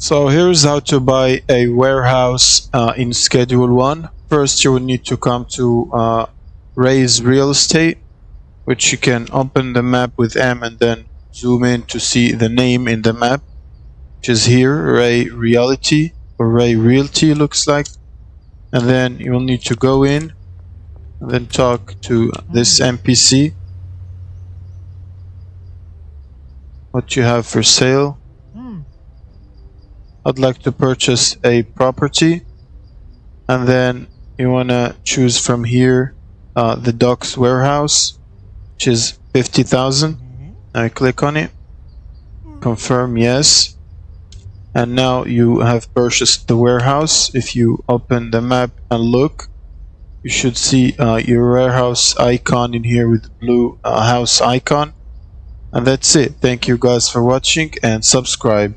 So here's how to buy a warehouse in Schedule 1. First, you will need to come to Raise Real Estate, which you can open the map with M and then zoom in to see the name in the map, which is here, Ray Realty, or Ray Realty looks like. And then you'll need to go in and then talk to this NPC. What you have for sale. I'd like to purchase a property, and then you want to choose from here the docks warehouse, which is 50,000. I click on it, confirm yes, and now you have purchased the warehouse. If you open the map and look, you should see your warehouse icon in here with the blue house icon. And that's it. Thank you guys for watching, and subscribe.